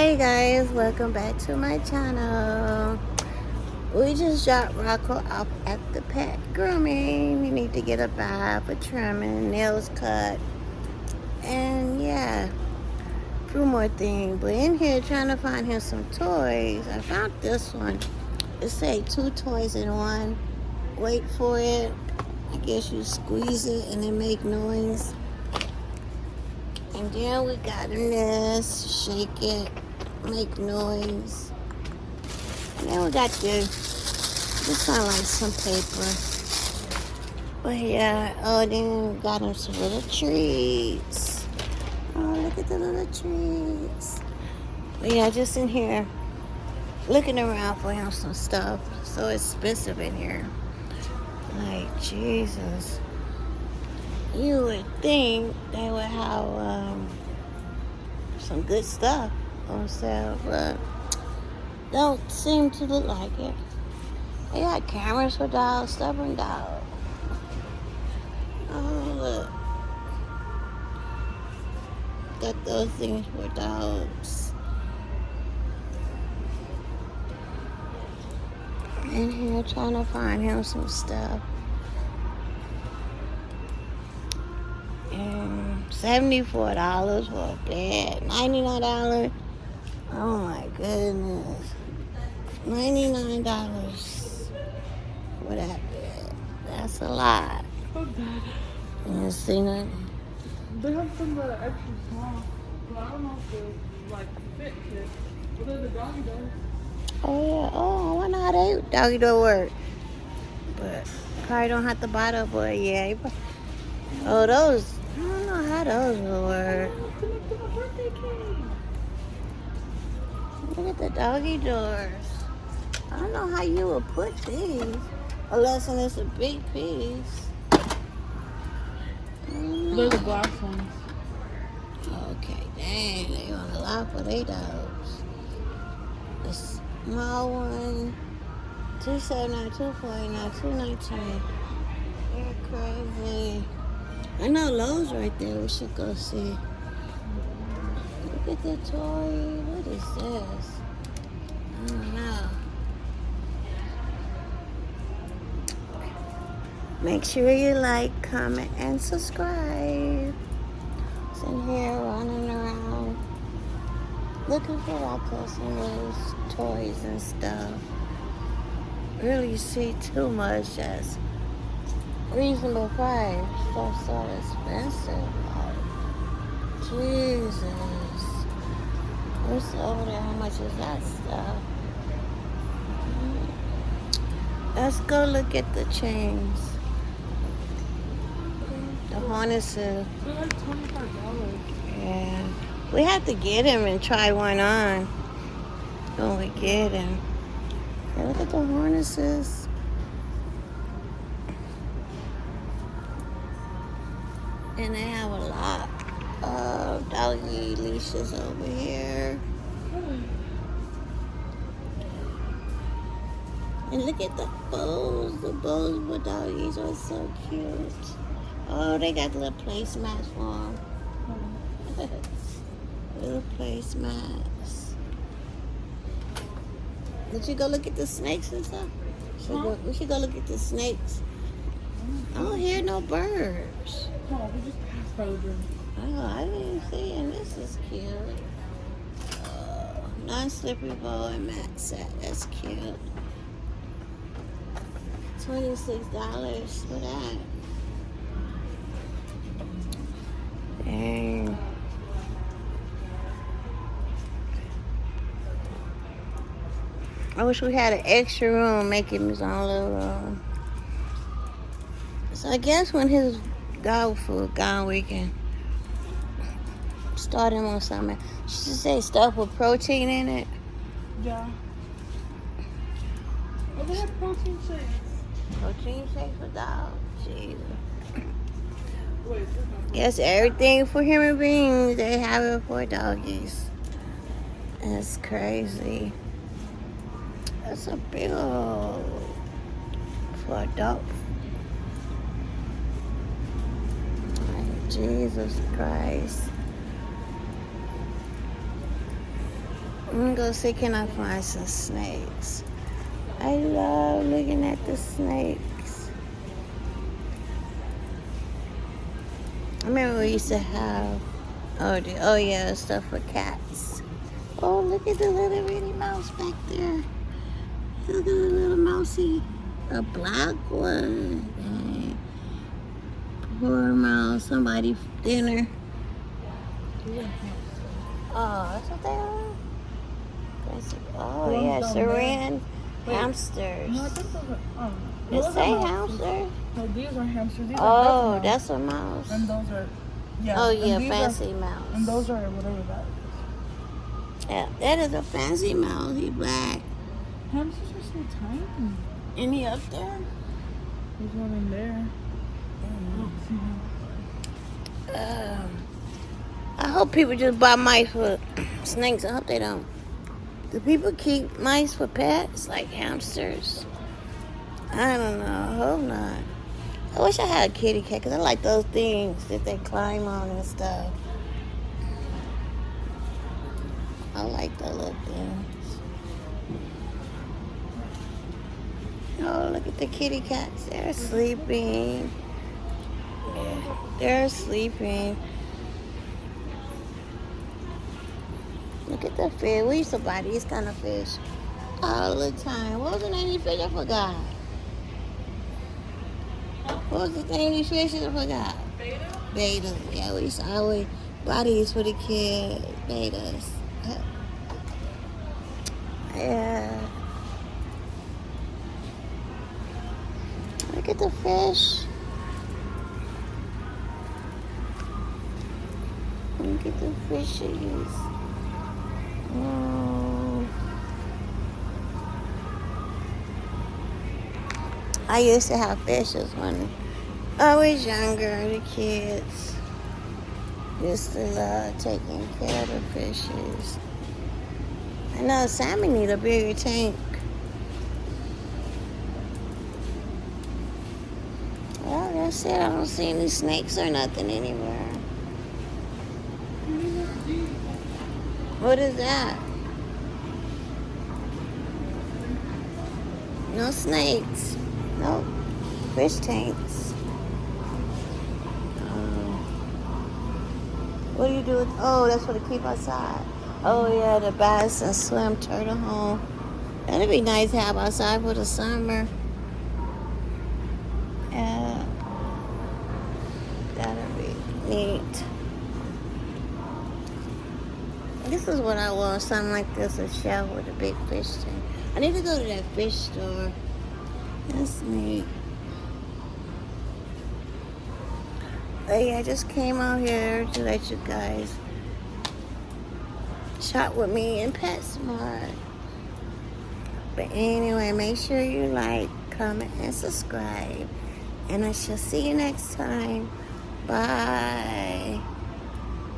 Hey guys, welcome back to my channel. We just dropped Rocco off at the pet grooming. We need to get a bath, a trimming, nails cut, and yeah, a few more things. But in here trying to find him some toys. I found this one. It say 2 toys in one. Wait for it. I guess you squeeze it and it make noise. And then we got in this, shake it, make noise. And then we got this one like some paper. But yeah, then we got him some little treats. Oh, look at the little treats. But yeah, just in here, looking around for him some stuff. So expensive in here. Like, Jesus. You would think they would have some good stuff on sale, but don't seem to look like it. They got cameras for dogs, stubborn dog. Oh, look. Got those things for dogs. In here trying to find him some stuff. And $74 for a bed. $99. Oh my goodness. $99 for that bed. That's a lot. You see that? They have some that are extra small, but I don't know if they're like fit. But they're the doggy dogs. Oh yeah. Oh, I wonder how they doggy door work. But probably don't have to buy the boy. Yeah. Oh, those. I don't know how those will work. Look at the doggy doors. I don't know how you would put these, unless it's a big piece. They're the glass ones. Okay, dang, they want a lot for their dogs. The small one, $279, $249, $219. They're crazy. I know Lowe's right there. We should go see. Look at the toy. What is this? I don't know. Make sure you like, comment, and subscribe. It's in here running around looking for Rocco some those toys and stuff. Really see too much as reasonable price. Stuff so expensive. Like, Jesus. What's over there? How much is that stuff? Let's go look at the chains. The harnesses. They're like $25. Yeah. We have to get him and try one on when we get him. Yeah, look at the harnesses. And they have a lot of doggy leashes over here. And look at the bows. The bows for doggies are so cute. Oh, they got little placemats for them. Little placemats. Did you go look at the snakes and stuff? We should go look at the snakes. I don't hear no birds. Oh, we just passed by the room. Oh, I didn't see it. This is cute. Non-slippery bowl and mat set. That's cute. $26 for that. Dang. I wish we had an extra room, make him his own little room. So I guess when his dog food gone, we can start him on something. She should say stuff with protein in it. Yeah. Oh, they have protein shakes. Protein shakes for dogs. Jesus. Wait, Yes, everything for human beings, they have it for doggies. That's crazy. That's a big old for a dog. Jesus Christ. I'm gonna go see, can I find some snakes? I love looking at the snakes. I remember we used to have, oh yeah, stuff for cats. Oh, look at the little bitty mouse back there. Look at the little mousey. A black one. Dang. Poor mouse. Somebody dinner. Oh, that's what they are? Oh, The ones yeah, down Saran Wait. hamsters. No, I think those are. It Those say are hamster? No, these are hamsters. These Oh, are that's a mouse. And those are. Yeah. Oh, and yeah, these fancy are, mouse. And those are whatever that is. Yeah, that is a fancy mouse. He black. Hamsters are so tiny. Any up there? There's one in there. I hope people just buy mice for snakes. I hope they don't. Do people keep mice for pets, like hamsters? I don't know. I hope not. I wish I had a kitty cat, because I like those things that they climb on and stuff. I like those little things. Oh, look at the kitty cats. They're sleeping. They're sleeping. Look at the fish. We used to buy these kind of fish all the time. What was the name of the fish? I forgot. What was the name of these fishes? I forgot. Beta. Yeah, we used to always buy these for the kids. Betas. Yeah. Look at the fish. Look at the fishes. Oh. I used to have fishes when I was younger. The kids used to love taking care of the fishes. I know salmon need a bigger tank. Well, that's it. I don't see any snakes or nothing anywhere. What is that? No snakes. Nope. Fish tanks. What do you do with, oh, that's for to keep outside. Oh yeah, the bass and swim turtle home. That'd be nice to have outside for the summer. Yeah. That'd be neat. This is what I want, something like this, a shell with a big fish tank. I need to go to that fish store. That's neat. But yeah, I just came out here to let you guys shop with me in PetSmart. But anyway, make sure you like, comment, and subscribe. And I shall see you next time. Bye.